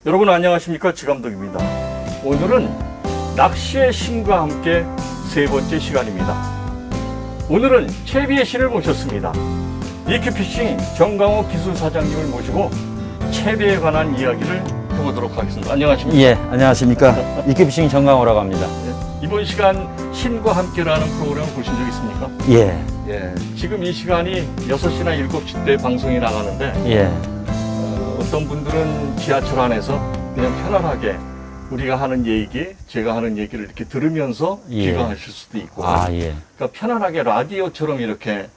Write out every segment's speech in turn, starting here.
여러분 안녕하십니까, 지감독입니다. 오늘은 낚시의 신과 함께 세 번째 시간입니다. 오늘은 채비의 신을 모셨습니다. 이큐피싱 정강호 기술사장님을 모시고 채비에 관한 이야기를 해보도록 하겠습니다. 안녕하십니까? 예, 안녕하십니까. 이큐피싱 정강호라고 합니다. 이번 시간 신과 함께라는 프로그램을 보신 적 있습니까? 예, 지금 이 시간이 6시나 7시 때 방송이 나가는데 예, 어떤 분들은 지하철 안에서 그냥 편안하게 우리가 하는 얘기, 제가 하는 얘기를 이렇게 들으면서 예. 귀가하실 수도 있고, 예. 그러니까 편안하게 라디오처럼 이렇게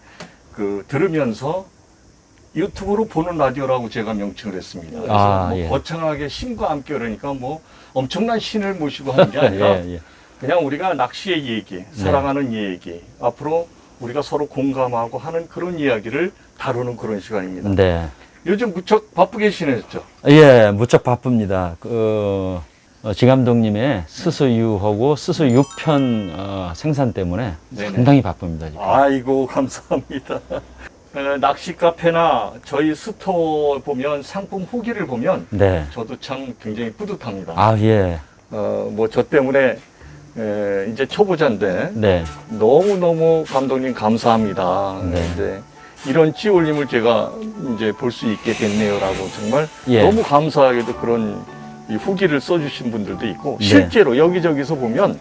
들으면서 유튜브로 보는 라디오라고 제가 명칭을 했습니다. 그래서 예. 거창하게 신과 함께 그러니까 엄청난 신을 모시고 하는 게 아니라 예. 그냥 우리가 낚시의 얘기, 사랑하는 얘기, 앞으로 우리가 서로 공감하고 하는 그런 이야기를 다루는 그런 시간입니다. 네. 요즘 무척 바쁘게 지내셨죠? 예, 무척 바쁩니다. 지감독님의 스스유하고 스스유편 생산 때문에 네네. 상당히 바쁩니다. 지금. 아이고, 감사합니다. 낚시 카페나 저희 스토어 보면 상품 후기를 보면 네. 저도 참 굉장히 뿌듯합니다. 예. 저 때문에 이제 초보자인데 네. 너무너무 감독님 감사합니다. 네. 이제 이런 찌올림을 제가 이제 볼 수 있게 됐네요라고 정말 예. 너무 감사하게도 그런 이 후기를 써주신 분들도 있고, 네. 실제로 여기저기서 보면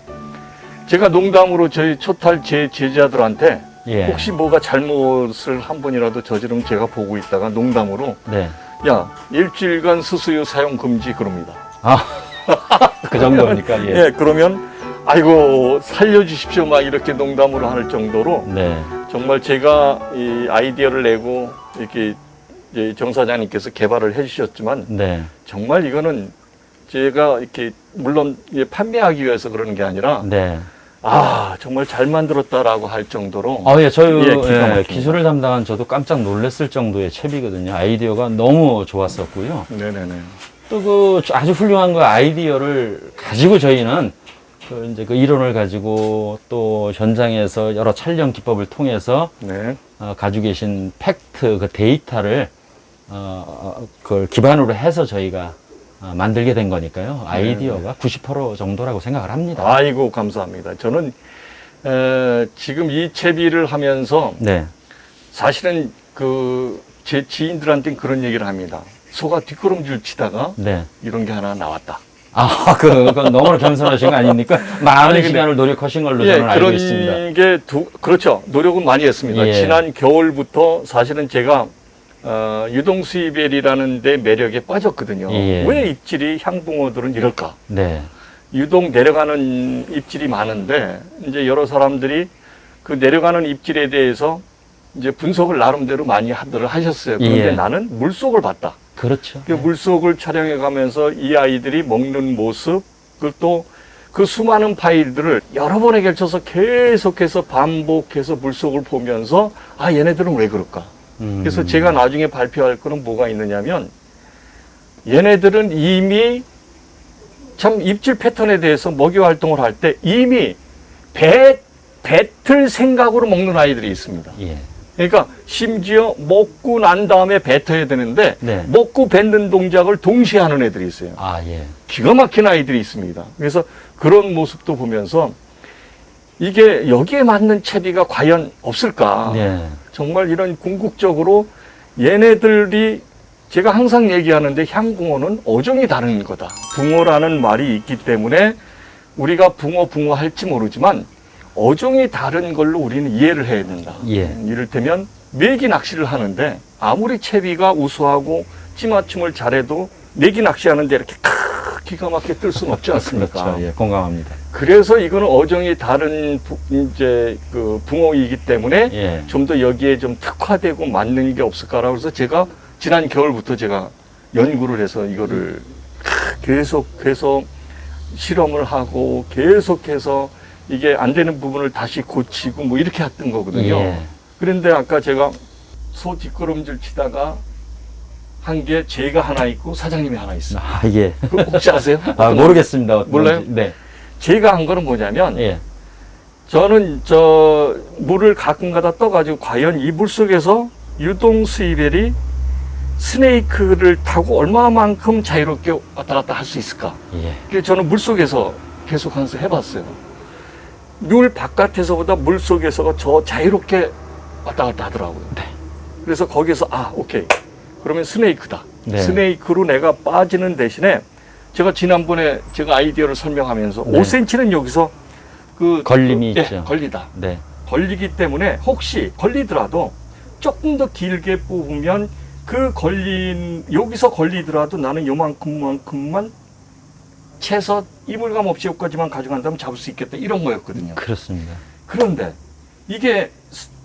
제가 농담으로 저희 초탈 제 제자들한테 예. 혹시 뭐가 잘못을 한 번이라도 저지르면 제가 보고 있다가 농담으로 네. 야, 일주일간 수수유 사용 금지 그럽니다. 그 정도니까, 예. 예, 그러면 아이고 살려주십시오 막 이렇게 농담으로 할 정도로 네. 정말 제가 이 아이디어를 내고 이렇게 이제 정 사장님께서 개발을 해주셨지만 네. 정말 이거는 제가 이렇게 물론 판매하기 위해서 그러는 게 아니라 네. 정말 잘 만들었다라고 할 정도로 예, 저희 기가 막힙니다. 기술을 담당한 저도 깜짝 놀랐을 정도의 채비거든요. 아이디어가 너무 좋았었고요. 네네네. 또 아주 훌륭한 아이디어를 가지고 저희는 이제 이론을 가지고 또 현장에서 여러 촬영 기법을 통해서 네. 가지고 계신 팩트, 데이터를 그걸 기반으로 해서 저희가 만들게 된 거니까요. 아이디어가 90% 정도라고 생각을 합니다. 아이고 감사합니다. 저는 지금 이 채비를 하면서 네. 사실은 제 지인들한테는 그런 얘기를 합니다. 소가 뒷걸음질 치다가 네. 이런 게 하나 나왔다. 그건 너무나 겸손하신 거 아닙니까? 많은 시간을 노력하신 걸로 저는 알고 있습니다. 그런 게 그렇죠. 노력은 많이 했습니다. 예. 지난 겨울부터 사실은 제가 유동수이벨이라는 데 매력에 빠졌거든요. 예. 왜 입질이 향붕어들은 이럴까? 네. 유동 내려가는 입질이 많은데 이제 여러 사람들이 그 내려가는 입질에 대해서 이제 분석을 나름대로 많이 하셨어요. 그런데 예. 나는 물속을 봤다. 그렇죠. 그 물속을 촬영해 가면서 이 아이들이 먹는 모습, 그리고 또 그 수많은 파일들을 여러 번에 걸쳐서 계속해서 반복해서 물속을 보면서 얘네들은 왜 그럴까? 그래서 제가 나중에 발표할 거는 뭐가 있느냐면 얘네들은 이미 참 입질 패턴에 대해서 먹이 활동을 할 때 이미 뱉을 생각으로 먹는 아이들이 있습니다. 예. 그러니까 심지어 먹고 난 다음에 뱉어야 되는데 네. 먹고 뱉는 동작을 동시에 하는 애들이 있어요. 예. 기가 막힌 아이들이 있습니다. 그래서 그런 모습도 보면서 이게 여기에 맞는 채비가 과연 없을까? 네. 정말 이런 궁극적으로 얘네들이 제가 항상 얘기하는데 향붕어는 어종이 다른 거다. 붕어라는 말이 있기 때문에 우리가 붕어 할지 모르지만 어종이 다른 걸로 우리는 이해를 해야 된다. 예. 이를테면 메기 낚시를 하는데 아무리 채비가 우수하고 찌맞춤을 잘해도 메기 낚시하는데 이렇게 기가 막히게 뜰 수는 없지 않습니까? 그렇죠. 예, 공감합니다. 그래서 이거는 어종이 다른 이제 붕어이기 때문에 예. 좀 더 여기에 좀 특화되고 맞는 게 없을까라고 해서 제가 지난 겨울부터 제가 연구를 해서 이거를 계속해서 실험을 하고 계속해서 이게 안 되는 부분을 다시 고치고 뭐 이렇게 했던 거거든요. 예. 그런데 아까 제가 소 뒷걸음질 치다가 한 게 제가 하나 있고 사장님이 하나 있어요. 예. 그거 혹시 아세요? 모르겠습니다. 몰라요? 네. 제가 한 거는 뭐냐면 예. 저는 물을 가끔가다 떠가지고 과연 이 물 속에서 유동 수이벨이 스네이크를 타고 얼마만큼 자유롭게 왔다 갔다 할 수 있을까? 예. 그래서 저는 물속에서 계속 하면서 해봤어요. 물 바깥에서보다 물속에서가 저 자유롭게 왔다 갔다 하더라고요. 네. 그래서 거기서 오케이. 그러면 스네이크다. 네. 스네이크로 내가 빠지는 대신에 제가 지난번에 제가 아이디어를 설명하면서 네. 5cm는 여기서 걸림이 있죠. 걸리다. 네. 걸리기 때문에 혹시 걸리더라도 조금 더 길게 뽑으면 여기서 걸리더라도 나는 요만큼만큼만 채서 이물감 없이 여기까지만 가져간다면 잡을 수 있겠다. 이런 거였거든요. 그렇습니다. 그런데 이게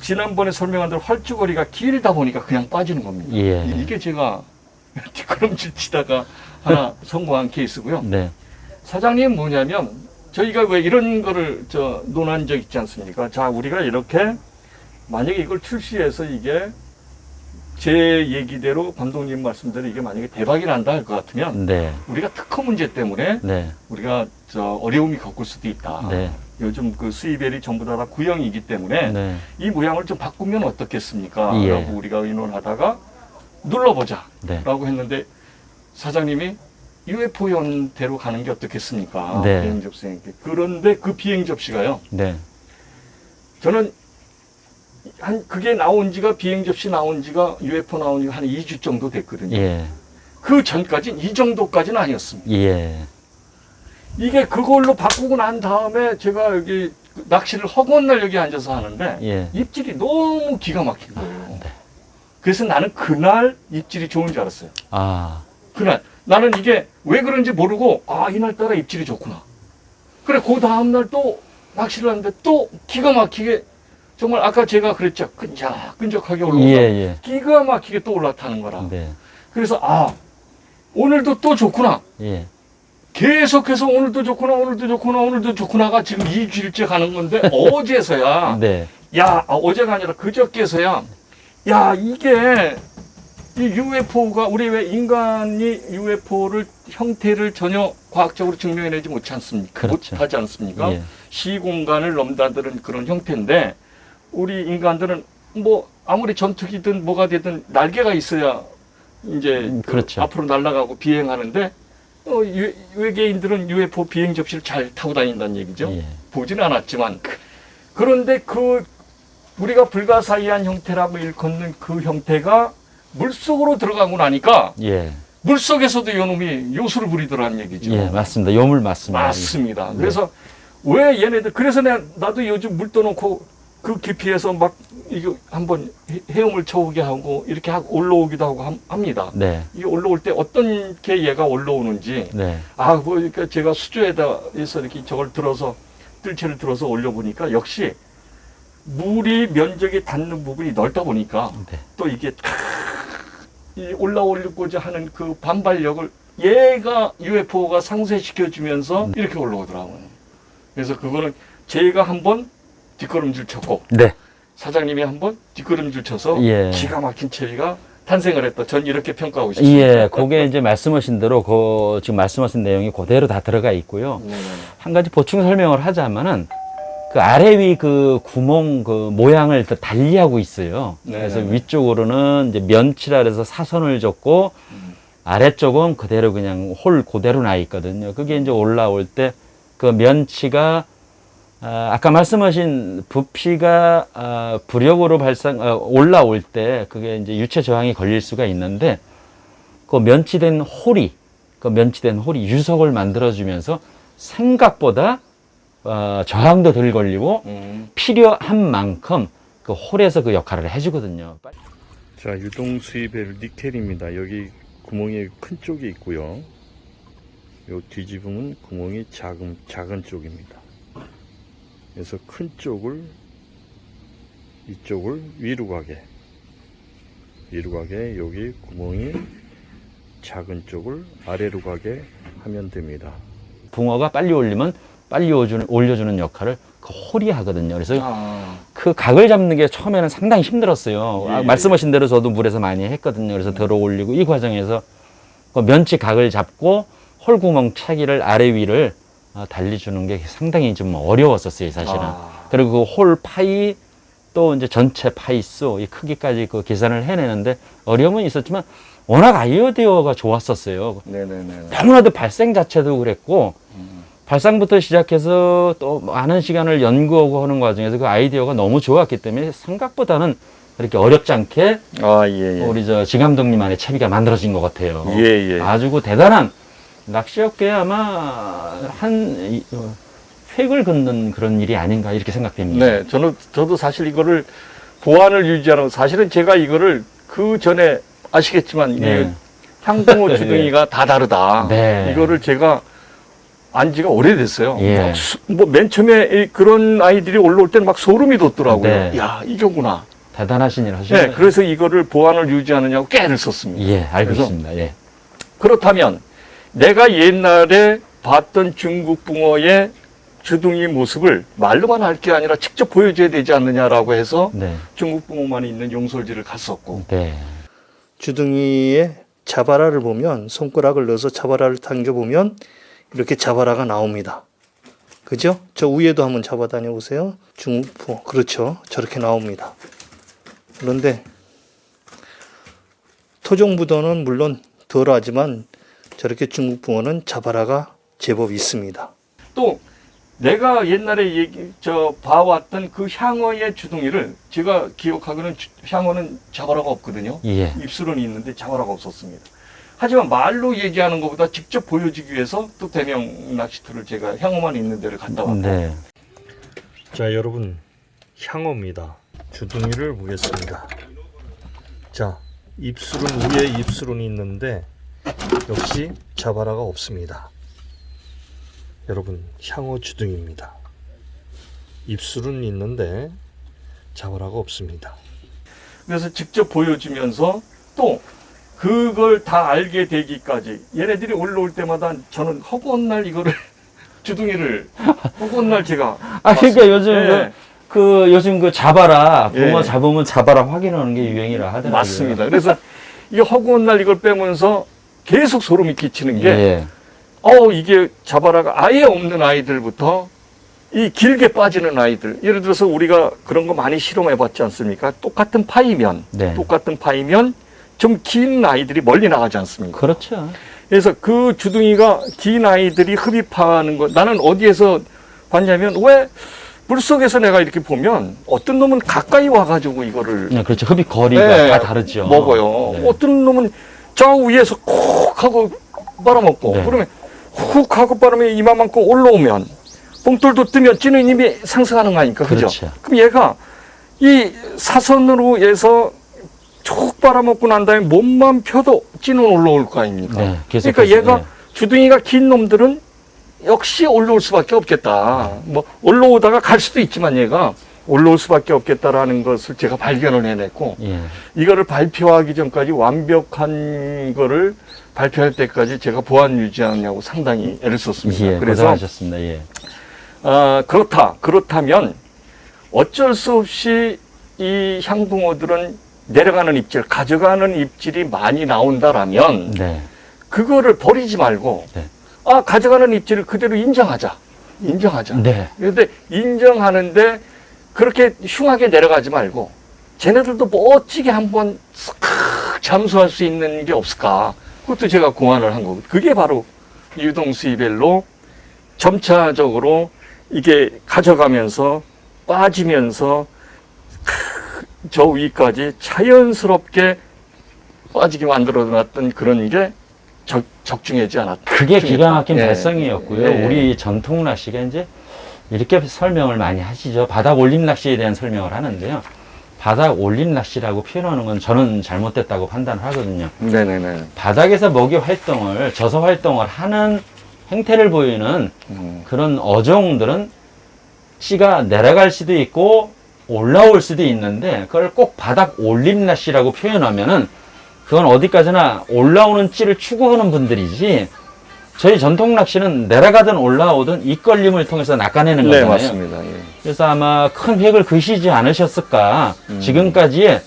지난번에 설명한 대로 활주거리가 길다 보니까 그냥 빠지는 겁니다. 예. 이게 제가 뒷걸음질 치다가 하나 성공한 케이스고요. 네. 사장님 뭐냐면 저희가 왜 이런 거를 논한 적 있지 않습니까? 자, 우리가 이렇게 만약에 이걸 출시해서 이게 제 얘기대로 감독님 말씀대로 이게 만약에 대박이 난다 할 것 같으면 네. 우리가 특허 문제 때문에 네. 우리가 어려움이 겪을 수도 있다. 네. 요즘 그 수입엘이 전부 다 구형이기 때문에 네. 이 모양을 좀 바꾸면 어떻겠습니까? 예. 라고 우리가 의논하다가 눌러보자. 네. 라고 했는데 사장님이 UFO 형태로 가는 게 어떻겠습니까? 네. 비행 접시. 그런데 그 비행 접시가요. 네. 저는 그게 나온 지가 비행 접시 나온 지가 UFO 나온 지가 한 2주 정도 됐거든요. 예. 그 전까지는 이 정도까지는 아니었습니다. 예. 이게 그걸로 바꾸고 난 다음에 제가 여기 낚시를 허구한 날 여기 앉아서 하는데 예. 입질이 너무 기가 막힌 거예요. 네. 그래서 나는 그날 입질이 좋은 줄 알았어요. 아. 그날 나는 이게 왜 그런지 모르고 이날따라 입질이 좋구나. 그래 그 다음날 또 낚시를 하는데 또 기가 막히게 정말 아까 제가 그랬죠. 끈적끈적하게 올라오다. 예. 기가 막히게 또 올라타는 거라. 네. 그래서 오늘도 또 좋구나. 예. 계속해서 오늘도 좋구나가 지금 2주일째 가는 건데 어제서야 네. 어제가 아니라 그저께서야 이게 이 UFO가 우리 왜 인간이 UFO를 형태를 전혀 과학적으로 증명해내지 못하지 않습니까? 그렇죠. 못하지 않습니까? 예. 시공간을 넘나드는 그런 형태인데 우리 인간들은 뭐 아무리 전투기든 뭐가 되든 날개가 있어야 이제 그렇죠. 앞으로 날아가고 비행하는데 외계인들은 UFO 비행 접시를 잘 타고 다닌다는 얘기죠. 예. 보지는 않았지만 그런데 우리가 불가사의한 형태라고 일컫는 그 형태가 물속으로 들어가고 나니까 예. 물속에서도 이놈이 요술을 부리더라는 얘기죠. 예, 맞습니다. 요물 맞습니다. 맞습니다. 네. 그래서 왜 얘네들 그래서 나도 요즘 물 떠놓고 그 깊이에서 막 이거 한번 헤엄을 쳐오게 하고 이렇게 올라오기도 하고 합니다. 네. 이 올라올 때 어떤 게 얘가 올라오는지 네. 그러니까 제가 수조에다 해서 이렇게 저걸 뜰채를 들어서 올려보니까 역시 물이 면적이 닿는 부분이 넓다 보니까 네. 또 이게 이 올라오려고자 하는 그 반발력을 얘가 UFO가 상쇄시켜주면서 이렇게 올라오더라고요. 그래서 그거는 제가 한번 뒷걸음질 쳤고 네. 사장님이 한번 뒷걸음질 쳐서 예. 기가 막힌 체리가 탄생을 했다. 전 이렇게 평가하고 싶습니다. 예, 그게 이제 말씀하신 대로 지금 말씀하신 내용이 그대로 다 들어가 있고요. 한 가지 보충 설명을 하자면은 그 아래 위 그 구멍 그 모양을 또 달리하고 있어요. 그래서 위쪽으로는 이제 면치라 그래서 사선을 줬고 아래쪽은 그대로 그냥 홀 그대로 나 있거든요. 그게 이제 올라올 때 그 면치가 아까 말씀하신 부피가 부력으로 올라올 때 그게 이제 유체 저항이 걸릴 수가 있는데 그 면치된 홀이 유속을 만들어주면서 생각보다 저항도 덜 걸리고 필요한 만큼 그 홀에서 그 역할을 해주거든요. 자, 유동 수입의 니켈입니다. 여기 구멍이 큰 쪽이 있고요. 요 뒤집으면 구멍이 작은 쪽입니다. 그래서 큰 쪽을 이쪽을 위로 가게 여기 구멍이 작은 쪽을 아래로 가게 하면 됩니다. 붕어가 빨리 올리면 빨리 올려주는 역할을 그 홀이 하거든요. 그래서 그 각을 잡는 게 처음에는 상당히 힘들었어요. 말씀하신 대로 저도 물에서 많이 했거든요. 그래서 들어 올리고 이 과정에서 그 면치 각을 잡고 홀구멍 차기를 아래 위를 달리주는 게 상당히 좀 어려웠었어요, 사실은. 그리고 그 홀 파이 또 이제 전체 파이 수, 이 크기까지 그 계산을 해내는데 어려움은 있었지만 워낙 아이디어가 좋았었어요. 네네네. 너무나도 발생 자체도 그랬고, 발상부터 시작해서 또 많은 시간을 연구하고 하는 과정에서 그 아이디어가 너무 좋았기 때문에 생각보다는 그렇게 어렵지 않게 아, 예, 예. 우리 저 지 감독님만의 채비가 만들어진 것 같아요. 예, 예. 아주 그 대단한 낚시업계에 아마 획을 긋는 그런 일이 아닌가 이렇게 생각됩니다. 네, 저도 사실 이거를 보안을 유지하는, 사실은 제가 이거를 그 전에 아시겠지만, 네. 이 향붕어 주둥이가 다 다르다. 네. 이거를 제가 안 지가 오래됐어요. 예. 뭐 맨 처음에 그런 아이들이 올라올 때는 막 소름이 돋더라고요. 네. 야, 이거구나. 대단하신 일 하시는 네, 거예요. 그래서 이거를 보안을 유지하느냐고 깨를 썼습니다. 예, 알고 있습니다. 예. 그렇다면 내가 옛날에 봤던 중국 붕어의 주둥이 모습을 말로만 할 게 아니라 직접 보여줘야 되지 않느냐라고 해서 네. 중국 붕어만 있는 용솔지를 갔었고, 네. 주둥이에 자바라를 보면, 손가락을 넣어서 자바라를 당겨보면 이렇게 자바라가 나옵니다. 그죠? 저 위에도 한번 잡아 다녀보세요. 중국붕어. 그렇죠. 저렇게 나옵니다. 그런데 토종부도는 물론 덜하지만 저렇게 중국붕어는 자바라가 제법 있습니다. 또 내가 옛날에 봐왔던 그 향어의 주둥이를 제가 기억하기로는 향어는 자바라가 없거든요. 예. 입술은 있는데 자바라가 없었습니다. 하지만 말로 얘기하는 것보다 직접 보여주기 위해서 또 대명 낚시터를 제가 향어만 있는 데를 갔다 왔고. 네. 자, 여러분, 향어입니다. 주둥이를 보겠습니다. 자, 입술은 위에 입술은 있는데 역시 자바라가 없습니다. 여러분, 향어 주둥이입니다. 입술은 있는데 자바라가 없습니다. 그래서 직접 보여주면서 또 그걸 다 알게 되기까지 얘네들이 올라올 때마다 저는 허구한 날 이거를 주둥이를 허구한 날 제가 아, 그러니까 봤어요. 요즘 예, 요즘 그 잡아라, 붕어 예. 잡으면 잡아라 확인하는 게 유행이라 하더라고요. 맞습니다. 그래서 이 허구한 날 이걸 빼면서 계속 소름이 끼치는 게 예. 이게 자바라가 아예 없는 아이들부터 이 길게 빠지는 아이들, 예를 들어서 우리가 그런 거 많이 실험해 봤지 않습니까? 똑같은 파이면 좀 긴 아이들이 멀리 나가지 않습니까? 그렇죠. 그래서 그 주둥이가 긴 아이들이 흡입하는 거, 나는 어디에서 봤냐면, 왜 물속에서 내가 이렇게 보면 어떤 놈은 가까이 와가지고 이거를 네, 그렇죠. 흡입 거리가 네, 다 다르죠. 먹어요. 네. 어떤 놈은 저 위에서 콕 하고 빨아먹고, 네. 그러면 훅 하고 빨으면 이만큼 올라오면 봉돌도 뜨면 찌는 힘이 상승하는 거 아닙니까? 그죠? 그렇죠. 그럼 얘가 이 사선으로 해서 쭉 빨아먹고 난 다음에 몸만 펴도 찌는 올라올 거 아닙니까? 네, 계속 그러니까 얘가 네. 주둥이가 긴 놈들은 역시 올라올 수밖에 없겠다. 뭐 올라오다가 갈 수도 있지만 얘가 올라올 수밖에 없겠다라는 것을 제가 발견을 해냈고, 예. 이거를 발표하기 전까지 완벽한 거를 발표할 때까지 제가 보안 유지하느냐고 상당히 애를 썼습니다. 예, 그래서 고생하셨습니다. 예. 그렇다면 어쩔 수 없이 이 향붕어들은 내려가는 입질, 가져가는 입질이 많이 나온다라면 네. 그거를 버리지 말고 네. 가져가는 입질을 그대로 인정하자. 네. 그런데 인정하는데 그렇게 흉하게 내려가지 말고 쟤네들도 멋지게 한번 싹 잠수할 수 있는 게 없을까? 그것도 제가 고안을 한 거고, 그게 바로 유동 수위별로 점차적으로 이게 가져가면서 빠지면서 저 위까지 자연스럽게 빠지게 만들어놨던 그런 게 적중하지 않았다. 그게 기가 막힌 예. 발성이었고요. 예. 우리 전통 낚시가 이제 이렇게 설명을 많이 하시죠. 바닥 올림 낚시에 대한 설명을 하는데요. 바닥 올림 낚시라고 표현하는 건 저는 잘못됐다고 판단을 하거든요. 네네네. 바닥에서 먹이 활동을, 저서 활동을 하는 행태를 보이는 그런 어종들은 찌가 내려갈 수도 있고 올라올 수도 있는데, 그걸 꼭 바닥 올림 낚시라고 표현하면은 그건 어디까지나 올라오는 찌를 추구하는 분들이지, 저희 전통 낚시는 내려가든 올라오든 입걸림을 통해서 낚아내는 네, 거잖아요. 맞습니다. 예. 그래서 아마 큰 획을 그시지 않으셨을까. 지금까지의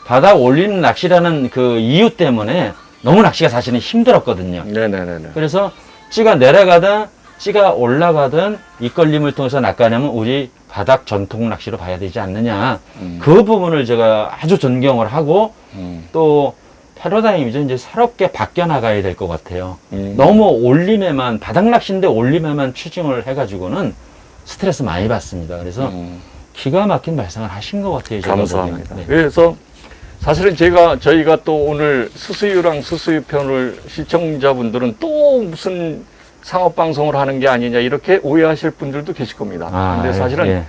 바닥 올림 낚시라는 그 이유 때문에 너무 낚시가 사실은 힘들었거든요. 네네네. 그래서 찌가 내려가든 찌가 올라가든 입걸림을 통해서 낚아내면 우리 바닥 전통 낚시로 봐야 되지 않느냐. 그 부분을 제가 아주 존경을 하고 또 패러다임이죠. 이제 새롭게 바뀌어 나가야 될 것 같아요. 음. 너무 올림에만, 바닥낚시인데 올림에만 추징을 해가지고는 스트레스 많이 받습니다. 그래서 기가 막힌 발상을 하신 것 같아요. 제가 감사합니다. 보기에는. 네. 그래서 사실은 저희가 또 오늘 수수유랑 수수유 편을 시청자분들은 또 무슨 상업 방송을 하는 게 아니냐 이렇게 오해하실 분들도 계실 겁니다. 아, 근데 사실은 예.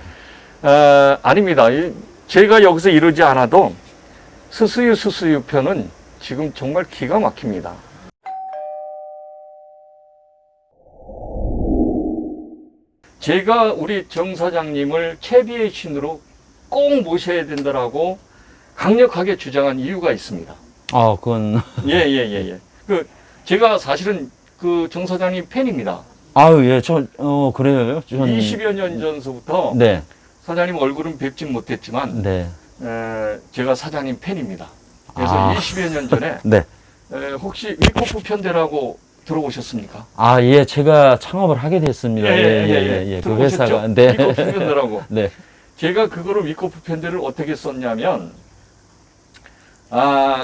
아닙니다. 제가 여기서 이러지 않아도 수수유 편은 지금 정말 기가 막힙니다. 제가 우리 정 사장님을 채비의 신으로 꼭 모셔야 된다라고 강력하게 주장한 이유가 있습니다. 그건. 예. 제가 사실은 그 정 사장님 팬입니다. 아유, 예, 그래요. 20여 년 전서부터 네. 사장님 얼굴은 뵙진 못했지만, 네. 제가 사장님 팬입니다. 그래서 20여 년 전에, 네. 혹시 위코프 편대라고 들어보셨습니까? 예, 제가 창업을 하게 됐습니다. 그 들어보셨죠? 회사가. 네. 위코프 편대라고. 네. 제가 그거를 위코프 편대를 어떻게 썼냐면,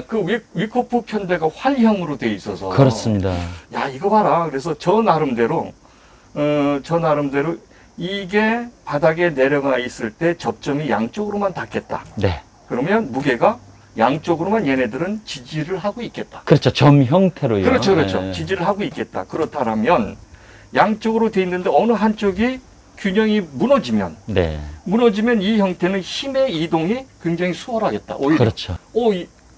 그 위코프 편대가 활형으로 돼 있어서. 그렇습니다. 야, 이거 봐라. 그래서 저 나름대로 이게 바닥에 내려가 있을 때 접점이 양쪽으로만 닿겠다. 네. 그러면 무게가 양쪽으로만 얘네들은 지지를 하고 있겠다. 그렇죠. 점 형태로요. 그렇죠. 네. 지지를 하고 있겠다. 그렇다면 양쪽으로 돼 있는데 어느 한쪽이 균형이 무너지면 이 형태는 힘의 이동이 굉장히 수월하겠다. 오히려. 그렇죠.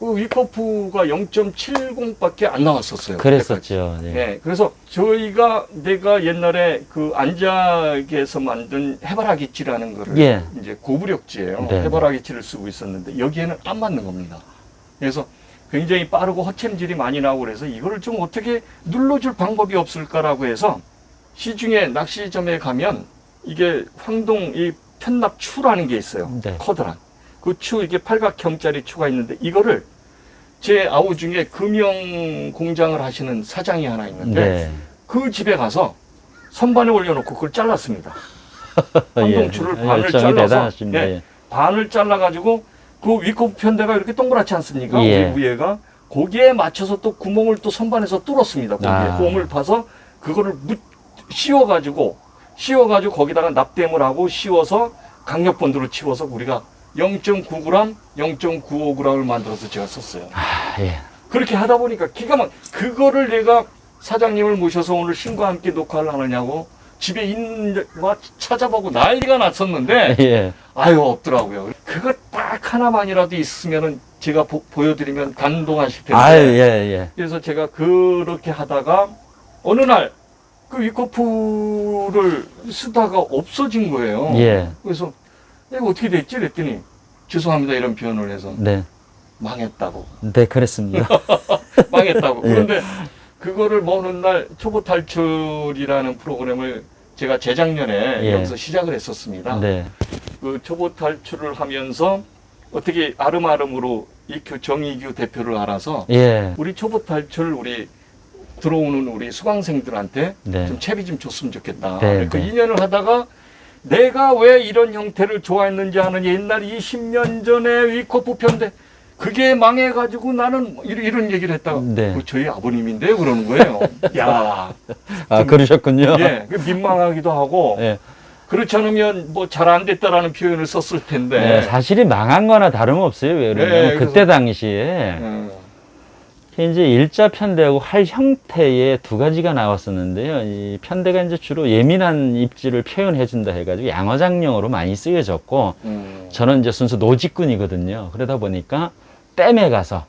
위커프가 0.70밖에 안 나왔었어요. 그랬었죠. 네. 네, 그래서 내가 옛날에 그 안작에서 만든 해바라기찌라는 거를 예. 이제 고부력지예요. 네. 해바라기찌를 쓰고 있었는데 여기에는 안 맞는 겁니다. 그래서 굉장히 빠르고 허챔질이 많이 나오고 그래서 이거를 좀 어떻게 눌러줄 방법이 없을까라고 해서 시중에 낚시점에 가면 이게 황동 이 편납추라는 게 있어요. 네. 커다란. 그 추, 이게 팔각형짜리 추가 있는데, 이거를 제 아우 중에 금형 공장을 하시는 사장이 하나 있는데, 네. 그 집에 가서 선반에 올려놓고 그걸 잘랐습니다. 황동추를 반을 열정이 잘라서, 대단하십니다. 예, 반을 잘라가지고, 그 위코프 편대가 이렇게 동그랗지 않습니까? 예. 위에가. 거기에 맞춰서 또 구멍을 또 선반에서 뚫었습니다. 거기에 홈을 파서, 그거를 씌워가지고 거기다가 납땜을 하고 씌워서 강력본드로 치워서 우리가 0.9g, 0.95g을 만들어서 제가 썼어요. 예. 그렇게 하다 보니까 그거를 내가 사장님을 모셔서 오늘 신과 함께 녹화를 하느냐고 집에 있는 거 찾아보고 난리가 났었는데, 예. 없더라고요. 그거 딱 하나만이라도 있으면은 제가 보여드리면 감동하실 텐데. 예. 그래서 제가 그렇게 하다가 어느 날 그 위코프를 쓰다가 없어진 거예요. 예. 그래서 이거 어떻게 됐지? 그랬더니 죄송합니다 이런 표현을 해서 네. 망했다고. 네, 그랬습니다. 망했다고. 예. 그런데 그거를 어느 날 초보 탈출이라는 프로그램을 제가 재작년에 예. 여기서 시작을 했었습니다. 네. 그 초보 탈출을 하면서 어떻게 아름아름으로 이규 정의규 대표를 알아서 예. 우리 초보 탈출 들어오는 우리 수강생들한테 네. 좀 채비 좀 줬으면 좋겠다. 네, 그 네. 인연을 하다가 내가 왜 이런 형태를 좋아했는지 아는 옛날 20년 전에 위코프 편대 그게 망해가지고 나는 이런 얘기를 했다가 네. 저희 아버님인데요 그러는 거예요. 야, 그러셨군요. 예, 민망하기도 하고 예. 그렇지 않으면 뭐 잘 안 됐다라는 표현을 썼을 텐데. 네, 사실이 망한 거나 다름없어요. 왜 그러냐면 네, 그때 당시에 이제 일자 편대하고 활 형태의 두 가지가 나왔었는데요. 이 편대가 이제 주로 예민한 입질을 표현해 준다 해가지고 양어장용으로 많이 쓰여졌고, 저는 이제 순수 노직군이거든요. 그러다 보니까 댐에 가서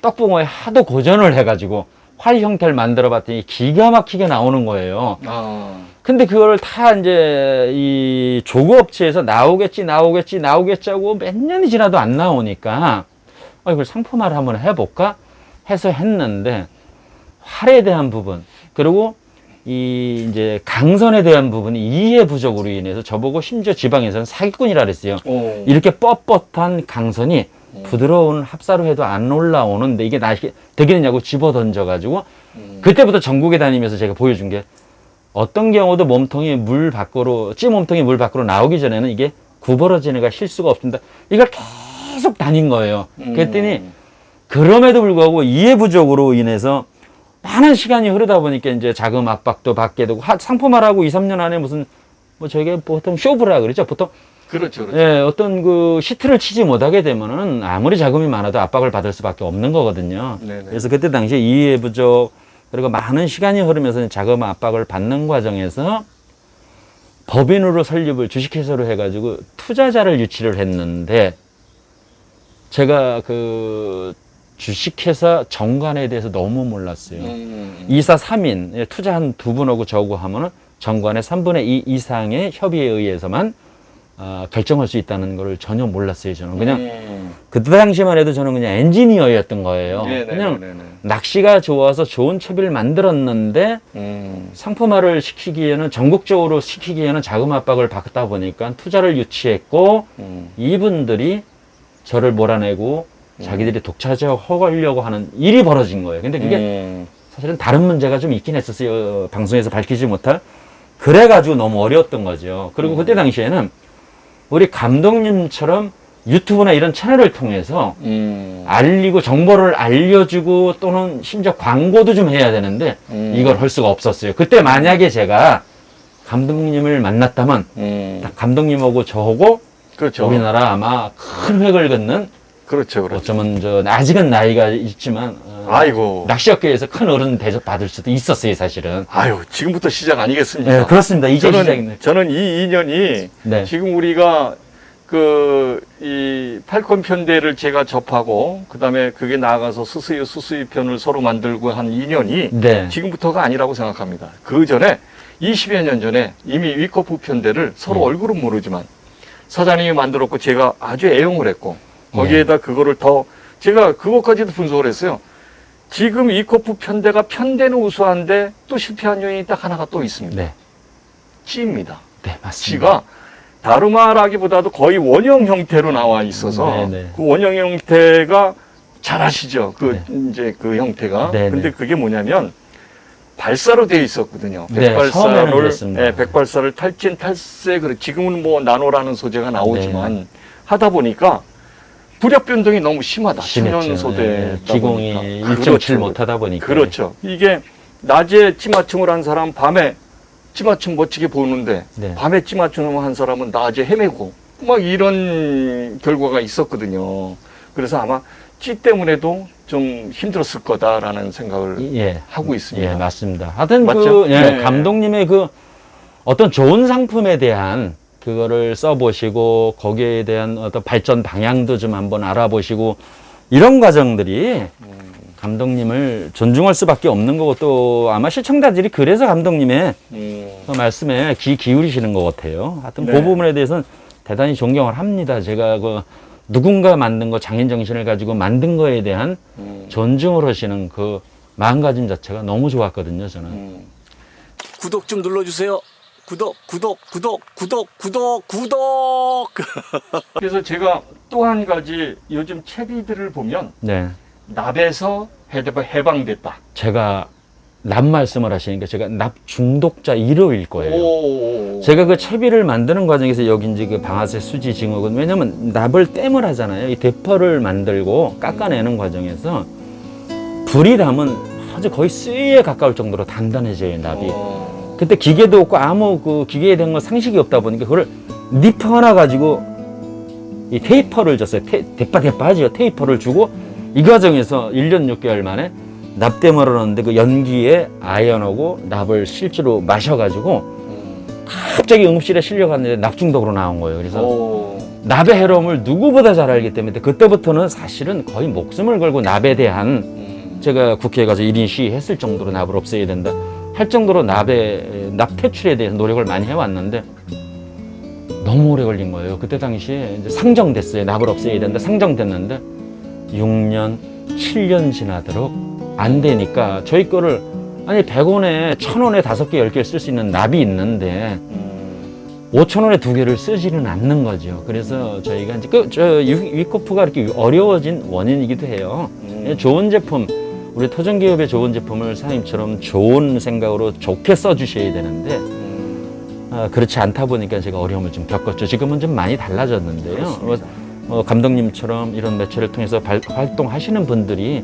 떡붕어에 하도 고전을 해가지고 활 형태를 만들어 봤더니 기가 막히게 나오는 거예요. 근데 그걸 다 이제 이 조그업체에서 나오겠지 하고 몇 년이 지나도 안 나오니까 이걸 상품화를 한번 해볼까 해서 했는데, 활에 대한 부분 그리고 이 이제 강선에 대한 부분이 이해 부족으로 인해서 저보고 심지어 지방에서는 사기꾼이라 그랬어요. 이렇게 뻣뻣한 강선이 부드러운 합사로 해도 안 올라오는데 이게 되겠냐고 집어 던져가지고 그때부터 전국에 다니면서 제가 보여준 게, 어떤 경우도 몸통이 물 밖으로 나오기 전에는 이게 구부러지는 가 실수가 없습니다. 이걸 계속 다닌 거예요. 그랬더니 그럼에도 불구하고 이해 부족으로 인해서 많은 시간이 흐르다 보니까 이제 자금 압박도 받게 되고 상품화하고 2, 3년 안에 무슨 뭐 저게 보통 쇼부라 그러죠. 보통 그렇죠. 그렇죠. 예, 어떤 그 시트를 치지 못하게 되면은 아무리 자금이 많아도 압박을 받을 수밖에 없는 거거든요. 네네. 그래서 그때 당시에 이해 부족 그리고 많은 시간이 흐르면서 자금 압박을 받는 과정에서 법인으로 설립을 주식회사로 해가지고 투자자를 유치를 했는데 제가 그 주식회사 정관에 대해서 너무 몰랐어요. 이사 3인 투자한 두 분하고 저하고 하면은 정관의 3분의 2 이상의 협의에 의해서만 결정할 수 있다는 걸 전혀 몰랐어요. 저는 그냥 그때 당시만 해도 저는 그냥 엔지니어였던 거예요. 그냥 낚시가 좋아서 좋은 채비를 만들었는데 상품화를 시키기에는 전국적으로 시키기에는 자금 압박을 받다 보니까 투자를 유치했고 이분들이 저를 몰아내고 자기들이 독차지하고 허가려고 하는 일이 벌어진 거예요. 근데 그게 사실은 다른 문제가 좀 있긴 했었어요. 방송에서 밝히지 못할. 그래가지고 너무 어려웠던 거죠. 그리고 그때 당시에는 우리 감독님처럼 유튜브나 이런 채널을 통해서 알리고 정보를 알려주고 또는 심지어 광고도 좀 해야 되는데 이걸 할 수가 없었어요. 그때 만약에 제가 감독님을 만났다면 딱 감독님하고 저하고 그렇죠. 우리나라 아마 큰 획을 긋는 그렇죠. 그렇죠. 어쩌면 저 아직은 나이가 있지만 아이고. 낚시업계에서 큰 어른 대접 받을 수도 있었어요, 사실은. 아유, 지금부터 시작 아니겠습니까? 네, 그렇습니다. 이제 시작입니다. 저는 이 인연이 네. 지금 우리가 이 팔콘 편대를 제가 접하고 그다음에 그게 나아가서 수수유 편을 서로 만들고 한 인연이 네. 지금부터가 아니라고 생각합니다. 그 전에 20여 년 전에 이미 위커프 편대를 서로 얼굴은 모르지만 사장님이 만들었고 제가 아주 애용을 했고 거기에다 그거를 더 제가 그것까지도 분석을 했어요. 지금 위커프 편대가 편대는 우수한데 또 실패한 요인이 딱 하나가 또 있습니다. 네. 찌입니다. 네, 맞습니다. 찌가 다루마라기보다도 거의 원형 형태로 나와 있어서 네네. 그 원형 형태가 잘 아시죠? 이제 그 형태가. 네네. 근데 그게 뭐냐면 발사로 되어 있었거든요. 네, 처음에는 그랬습니다. 백발사를 탈진, 탈세, 지금은 뭐 나노라는 소재가 나오지만 하다 보니까 부력 변동이 너무 심하다. 심했죠. 10년 소대. 네, 기공이 1.7 못하다 보니까. 그렇죠. 이게 낮에 찌맞춤을 한 사람 밤에 찌맞춤 멋지게 보는데 네. 밤에 찌맞춤을 한 사람은 낮에 헤매고 막 이런 결과가 있었거든요. 그래서 아마 찌 때문에도 좀 힘들었을 거다라는 생각을 예. 하고 있습니다. 예, 맞습니다. 하여튼 맞죠? 네. 감독님의 그 어떤 좋은 상품에 대한 그거를 써보시고 거기에 대한 어떤 발전 방향도 좀 한번 알아보시고 이런 과정들이 감독님을 존중할 수밖에 없는 거고 또 아마 시청자들이 그래서 감독님의 그 말씀에 귀 기울이시는 것 같아요. 하여튼 네. 그 부분에 대해서는 대단히 존경을 합니다. 제가 그 누군가 만든 거 장인 정신을 가지고 만든 거에 대한 존중을 하시는 그 마음가짐 자체가 너무 좋았거든요. 저는. 구독 좀 눌러주세요. 구독. 그래서 제가 또 한 가지 요즘 채비들을 보면 네. 납에서 해방됐다. 제가 납 말씀을 하시니까 제가 납 중독자 1호일 거예요. 오. 제가 그 채비를 만드는 과정에서 여기 이제 그 방아쇠 수지 증후군 왜냐면 납을 땜을 하잖아요. 이 대퍼를 만들고 깎아내는 과정에서 불이 나면 아주 거의 쇠에 가까울 정도로 단단해져요, 납이. 그때 기계도 없고 아무 그 기계에 대한 건 상식이 없다 보니까 그걸 니프 하나 가지고 이 테이퍼를 줬어요. 대빠 하죠. 테이퍼를 주고 이 과정에서 1년 6개월 만에 납땜을 하는데 그 연기에 아연하고 납을 실제로 마셔가지고 갑자기 응급실에 실려갔는데 납 중독으로 나온 거예요. 그래서 납의 해로움을 누구보다 잘 알기 때문에 그때부터는 사실은 거의 목숨을 걸고 납에 대한 제가 국회에 가서 1인 시위했을 정도로 납을 없애야 된다 할 정도로 납 퇴출에 대해서 노력을 많이 해왔는데 너무 오래 걸린 거예요. 그때 당시에 이제 상정됐어요. 납을 없애야 된다 상정됐는데 6년, 7년 지나도록 안 되니까 저희 거를 아니 100원에 1000원에 5개, 10개 쓸 수 있는 납이 있는데 5,000원에 2개를 쓰지는 않는 거죠. 그래서 저희가 이제 위코프가 이렇게 어려워진 원인이기도 해요. 좋은 제품, 우리 토종기업의 좋은 제품을 사장님처럼 좋은 생각으로 좋게 써주셔야 되는데 그렇지 않다 보니까 제가 어려움을 좀 겪었죠. 지금은 좀 많이 달라졌는데요. 감독님처럼 이런 매체를 통해서 활동하시는 분들이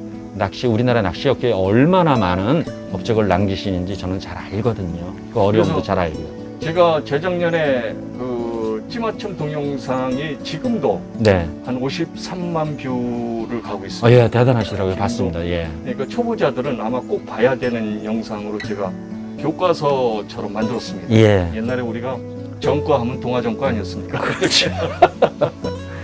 우리나라 낚시업계에 얼마나 많은 업적을 남기시는지 저는 잘 알거든요. 그 어려움도 그래서 잘 알고요. 제가 재작년에 그 찌맞춤 동영상이 지금도 네. 한 53만 뷰를 가고 있습니다. 예, 대단하시더라고요. 봤습니다. 예. 그러니까 초보자들은 아마 꼭 봐야 되는 영상으로 제가 교과서처럼 만들었습니다. 예. 옛날에 우리가 전과 하면 동아전과 아니었습니까?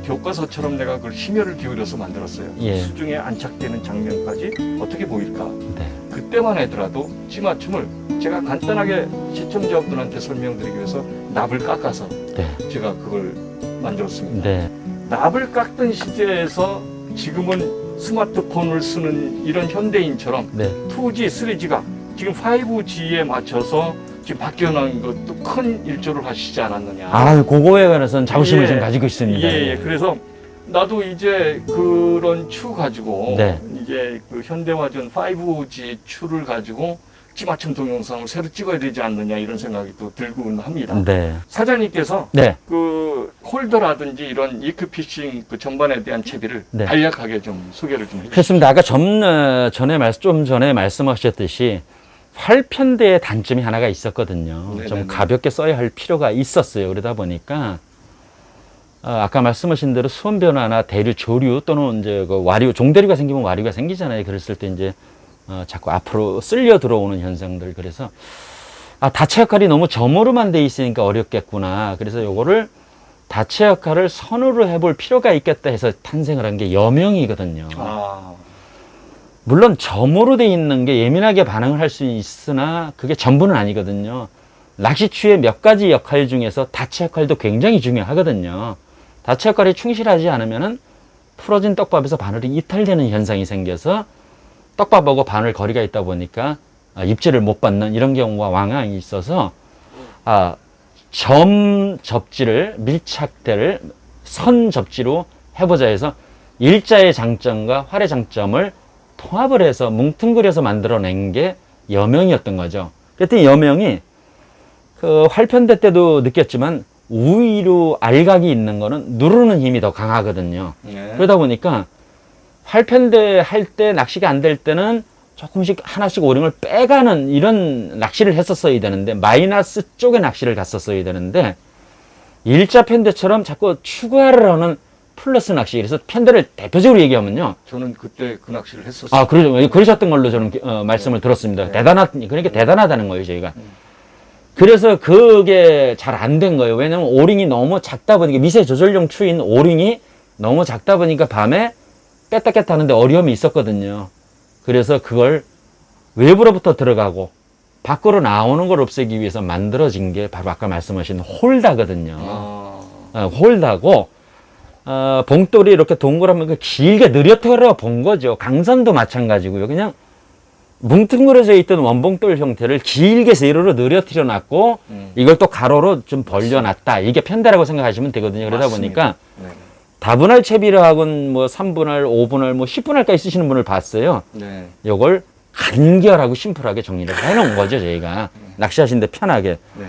교과서처럼 내가 그걸 심혈을 기울여서 만들었어요. 예. 수중에 안착되는 장면까지 어떻게 보일까? 네. 그때만 하더라도 찌맞춤을 제가 간단하게 시청자분들한테 설명드리기 위해서 납을 깎아서 네. 제가 그걸 만들었습니다. 네. 납을 깎던 시대에서 지금은 스마트폰을 쓰는 이런 현대인처럼 네. 2G, 3G가 지금 5G에 맞춰서 지금 바뀌어나는 것도 큰 일조를 하시지 않았느냐. 아, 그거에 관해서는 자부심을 예. 좀 가지고 있습니다. 예. 그래서 나도 이제 그런 추 가지고 네. 이제 그 현대화전 5G 추를 가지고 찌맞춤 동영상을 새로 찍어야 되지 않느냐 이런 생각이 또 들곤 합니다. 네. 사장님께서 네. 그 홀더라든지 이런 이크피싱 그 전반에 대한 채비를 네. 간략하게 좀 소개를 좀 해주세요. 그렇습니다. 아까 좀 전에 말씀하셨듯이 활편대의 단점이 하나가 있었거든요. 네네네. 좀 가볍게 써야 할 필요가 있었어요. 그러다 보니까 아까 말씀하신 대로 수온 변화나 대류 조류 또는 이제 그 와류, 종대류가 생기면 와류가 생기잖아요. 그랬을 때 이제 자꾸 앞으로 쓸려 들어오는 현상들. 그래서 다체 역할이 너무 점으로만 돼 있으니까 어렵겠구나. 그래서 요거를 다체 역할을 선으로 해볼 필요가 있겠다 해서 탄생을 한 게 여명이거든요. 물론 점으로 돼 있는 게 예민하게 반응을 할 수 있으나 그게 전부는 아니거든요. 낚시추의 몇 가지 역할 중에서 다체 역할도 굉장히 중요하거든요. 다체 역할이 충실하지 않으면은 풀어진 떡밥에서 바늘이 이탈되는 현상이 생겨서 떡밥하고 바늘 거리가 있다 보니까 입질을 못 받는 이런 경우가 왕왕이 있어서 점 접지를 밀착대를 선 접지로 해보자 해서 일자의 장점과 활의 장점을 통합을 해서 뭉뚱그려서 만들어낸 게 여명이었던 거죠. 그랬더니 여명이 그 활편대 때도 느꼈지만 우위로 알각이 있는 거는 누르는 힘이 더 강하거든요. 네. 그러다 보니까 활편대 할 때 낚시가 안 될 때는 조금씩 하나씩 오링을 빼가는 이런 낚시를 했었어야 되는데 마이너스 쪽에 낚시를 갔었어야 되는데 일자 편대처럼 자꾸 추가를 하는 플러스 낚시. 그래서 편대를 대표적으로 얘기하면요. 저는 그때 그 낚시를 했었어요. 그러셨던 걸로 저는 말씀을 들었습니다. 네. 그러니까 대단하다는 거예요, 저희가. 그래서 그게 잘 안 된 거예요. 왜냐면 오링이 너무 작다 보니까 미세 조절용 추인 오링이 너무 작다 보니까 밤에 뺐다 깼다 하는데 어려움이 있었거든요. 그래서 그걸 외부로부터 들어가고 밖으로 나오는 걸 없애기 위해서 만들어진 게 바로 아까 말씀하신 홀다거든요. 홀다고 봉돌이 이렇게 동그라면 길게 느려뜨려 본 거죠. 강선도 마찬가지고요. 그냥 뭉뚱그려져 있던 원봉돌 형태를 길게 세로로 느려뜨려 놨고 이걸 또 가로로 좀 벌려놨다. 이게 편대라고 생각하시면 되거든요. 그러다 맞습니다. 보니까 네. 다분할 채비를 하고는 뭐 3분할, 5분할, 뭐 10분할까지 쓰시는 분을 봤어요. 네. 요걸 간결하고 심플하게 정리를 해놓은 거죠, 저희가. 낚시하시는데 편하게. 네.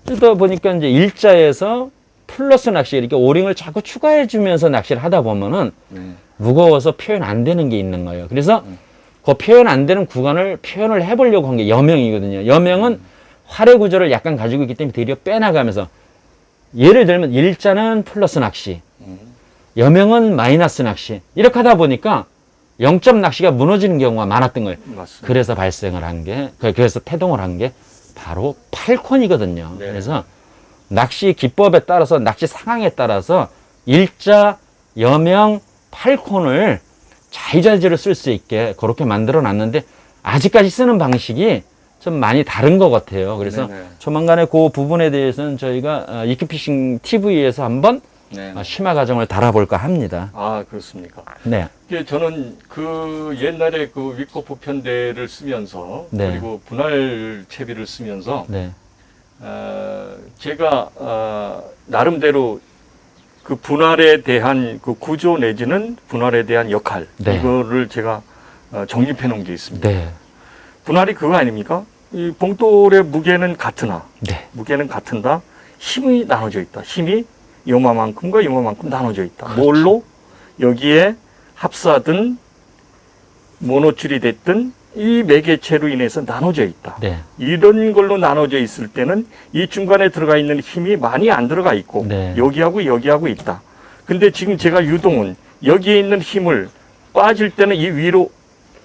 그러다 보니까 이제 일자에서 플러스 낚시, 이렇게 오링을 자꾸 추가해주면서 낚시를 하다 보면은 네. 무거워서 표현 안 되는 게 있는 거예요. 그래서 그 표현 안 되는 구간을 표현을 해보려고 한 게 여명이거든요. 여명은 활의 구조를 약간 가지고 있기 때문에 되려 빼나가면서 예를 들면 일자는 플러스 낚시, 여명은 마이너스 낚시. 이렇게 하다 보니까 0점 낚시가 무너지는 경우가 많았던 거예요. 맞습니다. 그래서 발생을 한 게, 그래서 태동을 한 게 바로 팔콘이거든요. 네. 그래서 낚시 기법에 따라서, 낚시 상황에 따라서 일자, 여명, 팔콘을 자유자재로 쓸 수 있게 그렇게 만들어 놨는데 아직까지 쓰는 방식이 좀 많이 다른 것 같아요. 그래서 네네. 조만간에 그 부분에 대해서는 저희가 이크피싱 TV에서 한번 네. 심화 과정을 달아볼까 합니다. 아, 그렇습니까? 네. 이게 저는 그 옛날에 그 위코프 편대를 쓰면서 네. 그리고 분할 채비를 쓰면서 네. 제가 나름대로 그 분할에 대한 그 구조 내지는 분할에 대한 역할 네. 이거를 제가 정립해 놓은 게 있습니다. 네. 분할이 그거 아닙니까? 이 봉돌의 무게는 같으나 네. 무게는 같은다. 힘이 나눠져 있다. 힘이 요만큼과 요만큼 나눠져 있다. 그렇죠. 뭘로? 여기에 합사든 모노출이 됐든 이 매개체로 인해서 나눠져 있다. 네. 이런 걸로 나눠져 있을 때는 이 중간에 들어가 있는 힘이 많이 안 들어가 있고 네. 여기하고 여기하고 있다. 근데 지금 제가 유동은 여기에 있는 힘을 빠질 때는 이 위로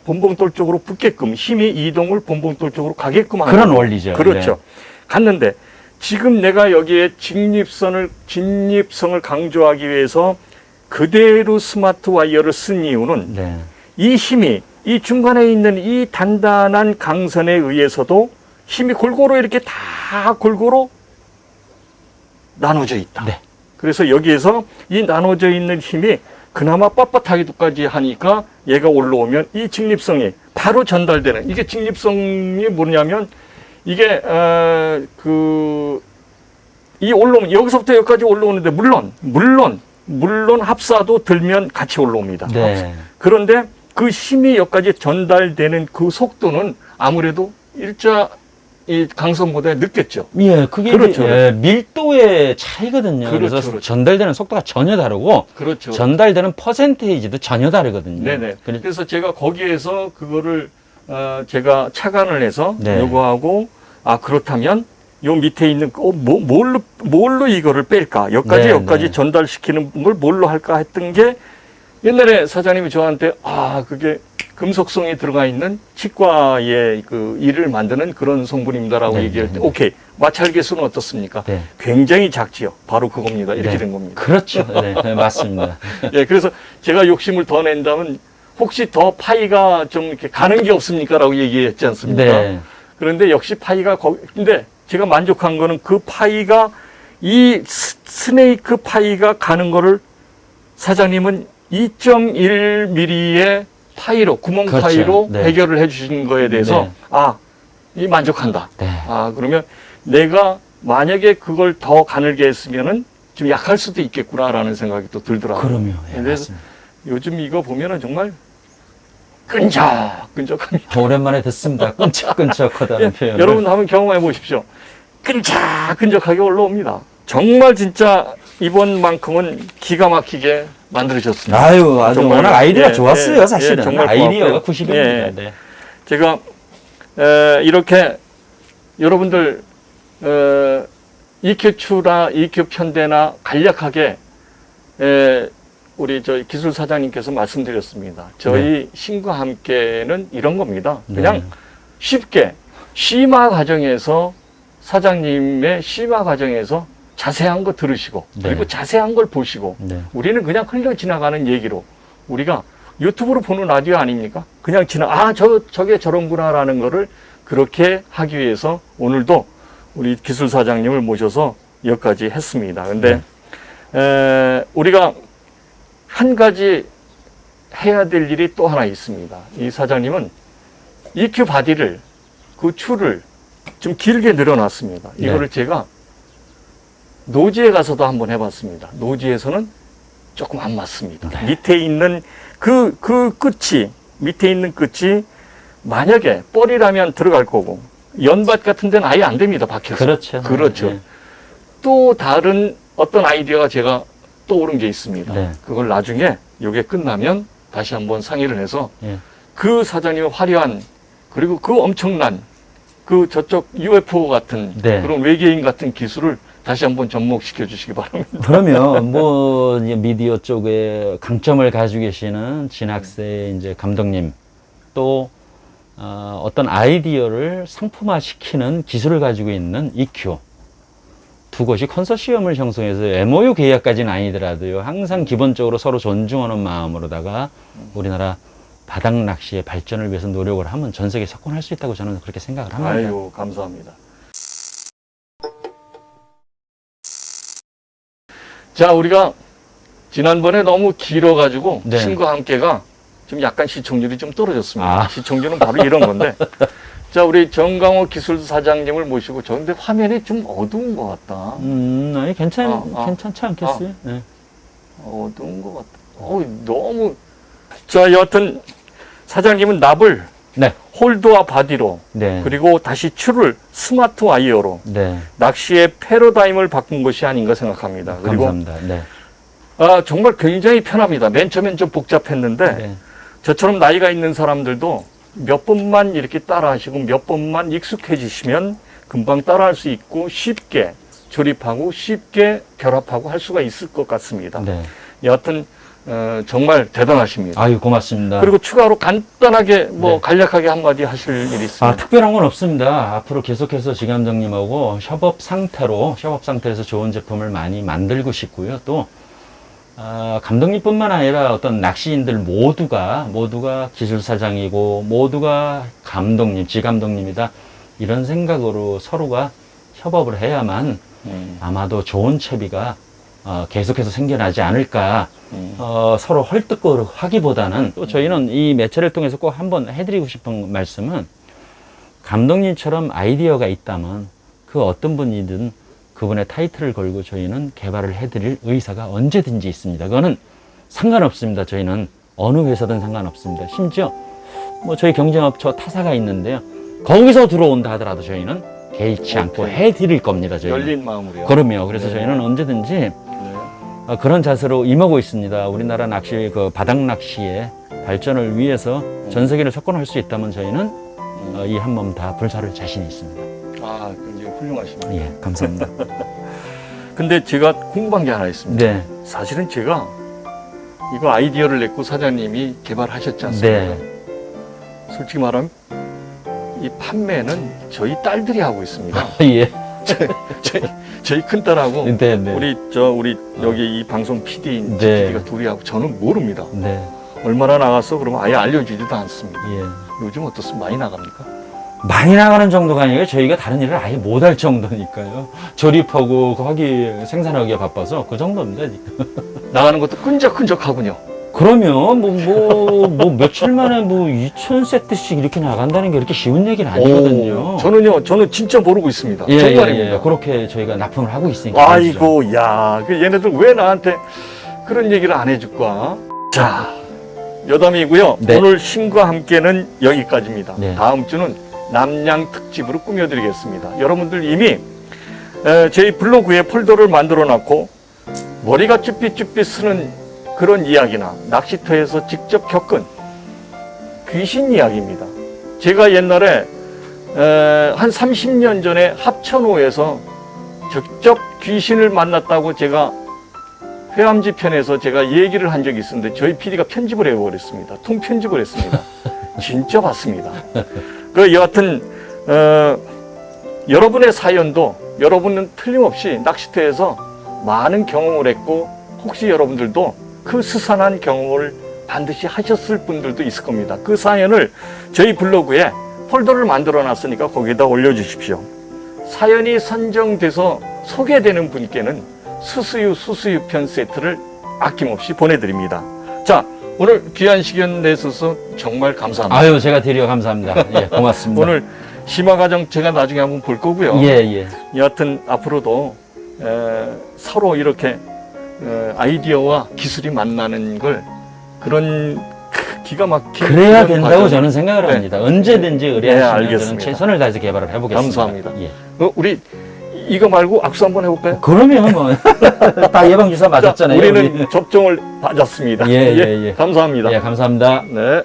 본봉돌 쪽으로 붙게끔 힘이 이동을 본봉돌 쪽으로 가게끔 하는 그런 거예요. 원리죠. 그렇죠. 네. 갔는데 지금 내가 여기에 진입성을 강조하기 위해서 그대로 스마트 와이어를 쓴 이유는 네. 이 힘이 이 중간에 있는 이 단단한 강선에 의해서도 힘이 골고루 이렇게 다 골고루 나눠져 있다. 네. 그래서 여기에서 이 나눠져 있는 힘이 그나마 빳빳하기도까지 하니까 얘가 올라오면 이 직립성이 바로 전달되는, 이게 직립성이 뭐냐면 이게 이 올라오면 여기서부터 여기까지 올라오는데 물론 합사도 들면 같이 올라옵니다. 네. 그런데 그 힘이 여기까지 전달되는 그 속도는 아무래도 일자 이 강선보다 늦겠죠. 예, 그게 그렇죠. 예, 밀도의 차이거든요. 그렇죠, 그래서 그렇죠. 전달되는 속도가 전혀 다르고 그렇죠. 전달되는 퍼센테이지도 전혀 다르거든요. 네네. 그래- 그래서 제가 거기에서 그거를 제가 착안을 해서 네. 요거하고 그렇다면 요 밑에 있는 뭘로 이거를 뺄까? 여기까지 네, 여기까지 네. 전달시키는 걸 뭘로 할까 했던 게 옛날에 사장님이 저한테 그게 금속성이 들어가 있는 치과의 그 이를 만드는 그런 성분입니다라고 네, 얘기할 때 네. 오케이. 마찰 개수는 어떻습니까? 네. 굉장히 작지요. 바로 그겁니다. 이렇게 네. 된 겁니다. 그렇죠. 네, 네, 맞습니다. 예, 그래서 제가 욕심을 더 낸다면 혹시 더 파이가 좀 이렇게 가는 게 없습니까? 라고 얘기했지 않습니까? 네. 그런데 역시 파이가 근데 제가 만족한 거는 그 파이가 이 스네이크 파이가 가는 거를 사장님은 2.1mm의 파이로, 구멍 그렇죠. 파이로 네. 해결을 해 주신 거에 대해서 이 만족한다. 네. 그러면 내가 만약에 그걸 더 가늘게 했으면은 좀 약할 수도 있겠구나라는 생각이 또 들더라고요. 그럼요. 예, 그래서 맞습니다. 요즘 이거 보면은 정말 끈적합니다. 오랜만에 듣습니다. 끈적끈적하다는 표현. 여러분 한번 경험해 보십시오. 끈적끈적하게 올라옵니다. 정말 진짜 이번만큼은 기가 막히게 만들어졌습니다. 아유, 아주 정말, 워낙 아이디어가 예, 좋았어요, 예, 사실은. 예, 정말 아이디어가 고맙고요. 90입니다. 예. 네. 제가 이렇게 여러분들 EQ추나 EQ 편대나 간략하게 우리 기술 사장님께서 말씀드렸습니다. 저희 신과 함께는 이런 겁니다. 그냥 네. 쉽게 심화 과정에서 사장님의 심화 과정에서 자세한 거 들으시고 그리고 네. 자세한 걸 보시고 네. 우리는 그냥 흘러 지나가는 얘기로 우리가 유튜브로 보는 라디오 아닙니까? 그냥 저게 저런구나라는 거를 그렇게 하기 위해서 오늘도 우리 기술 사장님을 모셔서 여기까지 했습니다. 근데 우리가 한 가지 해야 될 일이 또 하나 있습니다. 이 사장님은 EQ 바디를 그 추를 좀 길게 늘어놨습니다. 네. 이거를 제가 노지에 가서도 한번 해봤습니다. 노지에서는 조금 안 맞습니다. 네. 밑에 있는 그 끝이 밑에 있는 끝이 만약에 뻘이라면 들어갈 거고 연밭 같은 데는 아예 안 됩니다. 박혀서. 그렇죠. 그렇죠. 네. 또 다른 어떤 아이디어가 제가 떠오른 게 있습니다. 네. 그걸 나중에 이게 끝나면 다시 한번 상의를 해서 예. 그 사장님의 화려한 그리고 그 엄청난 그 저쪽 UFO 같은 네. 그런 외계인 같은 기술을 다시 한번 접목시켜 주시기 바랍니다. 그러면 뭐 이제 미디어 쪽에 강점을 가지고 계시는 진학세 이제 감독님 또 어떤 아이디어를 상품화시키는 기술을 가지고 있는 EQ 두 곳이 컨소시엄을 형성해서 MOU 계약까지는 아니더라도요 항상 기본적으로 서로 존중하는 마음으로다가 우리나라 바닥 낚시의 발전을 위해서 노력을 하면 전 세계 석권할 수 있다고 저는 그렇게 생각을 합니다. 아이고 감사합니다. 자, 우리가 지난번에 너무 길어가지고 네. 신과 함께가 좀 약간 시청률이 좀 떨어졌습니다. 아. 시청률은 바로 이런 건데. 자, 우리 정강호 기술 사장님을 모시고 근데 화면이 좀 어두운 것 같다. 아니 괜찮지 않겠어요? 네. 어두운 것 같다. 너무. 자, 여하튼 사장님은 납을 네. 홀드와 바디로 네. 그리고 다시 줄을 스마트 와이어로 네. 낚시의 패러다임을 바꾼 것이 아닌가 생각합니다. 그리고 감사합니다. 네. 정말 굉장히 편합니다. 맨 처음엔 좀 복잡했는데 네. 저처럼 나이가 있는 사람들도 몇 번만 이렇게 따라하시고 몇 번만 익숙해지시면 금방 따라할 수 있고 쉽게 조립하고 쉽게 결합하고 할 수가 있을 것 같습니다. 네. 여하튼 정말 대단하십니다. 아유, 고맙습니다. 그리고 추가로 간단하게 네. 간략하게 한마디 하실 일이 있으면. 특별한 건 없습니다. 앞으로 계속해서 지 감독님하고 협업 상태에서 좋은 제품을 많이 만들고 싶고요. 또 감독님뿐만 아니라 어떤 낚시인들 모두가 기술사장이고 모두가 감독님, 지 감독님이다. 이런 생각으로 서로가 협업을 해야만 아마도 좋은 채비가 계속해서 생겨나지 않을까. 서로 헐뜯고 하기보다는 또 저희는 이 매체를 통해서 꼭 한번 해드리고 싶은 말씀은 감독님처럼 아이디어가 있다면 그 어떤 분이든 그분의 타이틀을 걸고 저희는 개발을 해드릴 의사가 언제든지 있습니다. 그거는 상관없습니다. 저희는 어느 회사든 상관없습니다. 심지어 저희 경쟁업체 타사가 있는데요. 거기서 들어온다 하더라도 저희는 개의치 않고 해드릴 겁니다. 저희는. 열린 마음으로요. 그럼요. 그래서 네. 저희는 언제든지 네. 그런 자세로 임하고 있습니다. 우리나라 낚시, 바닥 낚시의 발전을 위해서 전 세계를 석권할 수 있다면 저희는 이 한 몸 다 불사를 자신이 있습니다. 굉장히 훌륭하십니다. 예, 감사합니다. 근데 제가 궁금한 게 하나 있습니다. 네, 사실은 제가 이거 아이디어를 냈고 사장님이 개발하셨지 않습니까? 네. 솔직히 말하면 이 판매는 저희 딸들이 하고 있습니다. 예, 저희 큰딸하고 네, 네. 우리 여기 이 방송 PD인 네. PD가 둘이 하고 저는 모릅니다. 네, 얼마나 나갔어? 그러면 아예 알려주지도 않습니다. 예. 요즘 어떻습니까? 많이 나갑니까? 많이 나가는 정도가 아니라 저희가 다른 일을 아예 못할 정도니까요. 조립하고 생산하기가 바빠서 그 정도입니다. 지금. 나가는 것도 끈적끈적하군요. 그러면 며칠 만에 2,000세트씩 이렇게 나간다는 게 그렇게 쉬운 얘기는 아니거든요. 저는 진짜 모르고 있습니다. 예, 정말입니다. 그렇게 저희가 납품을 하고 있으니까. 아이고, 야, 얘네들 왜 나한테 그런 얘기를 안 해줄까? 자, 여담이고요. 네. 오늘 신과 함께는 여기까지입니다. 네. 다음 주는 남양 특집으로 꾸며드리겠습니다. 여러분들 이미 저희 블로그에 폴더를 만들어놨고 머리가 쭈삣쭈삣 쓰는 그런 이야기나 낚시터에서 직접 겪은 귀신 이야기입니다. 제가 옛날에 한 30년 전에 합천호에서 직접 귀신을 만났다고 제가 회암지 편에서 제가 얘기를 한 적이 있었는데 저희 PD가 편집을 해버렸습니다. 통편집을 했습니다. 진짜 봤습니다. 여하튼 여러분의 사연도 여러분은 틀림없이 낚시터에서 많은 경험을 했고 혹시 여러분들도 그 스산한 경험을 반드시 하셨을 분들도 있을 겁니다. 그 사연을 저희 블로그에 폴더를 만들어 놨으니까 거기에다 올려주십시오. 사연이 선정돼서 소개되는 분께는 수수유편 세트를 아낌없이 보내드립니다. 자, 오늘 귀한 시간 내셔서 정말 감사합니다. 아유, 제가 드려 감사합니다. 예, 고맙습니다. 오늘 심화 과정 제가 나중에 한번 볼 거고요. 예. 여하튼 앞으로도 서로 이렇게 아이디어와 기술이 만나는 걸 그런 기가 막힌 그래야 그런 된다고 과정. 저는 생각을 네. 합니다. 언제든지 의뢰하시면 저는 알겠습니다. 최선을 다해서 개발을 해보겠습니다. 감사합니다. 예. 우리 이거 말고 악수 한번 해볼까요? 그러면 다 예방주사 맞았잖아요. 우리는 접종을 받았습니다. 예. 감사합니다. 예, 감사합니다. 네.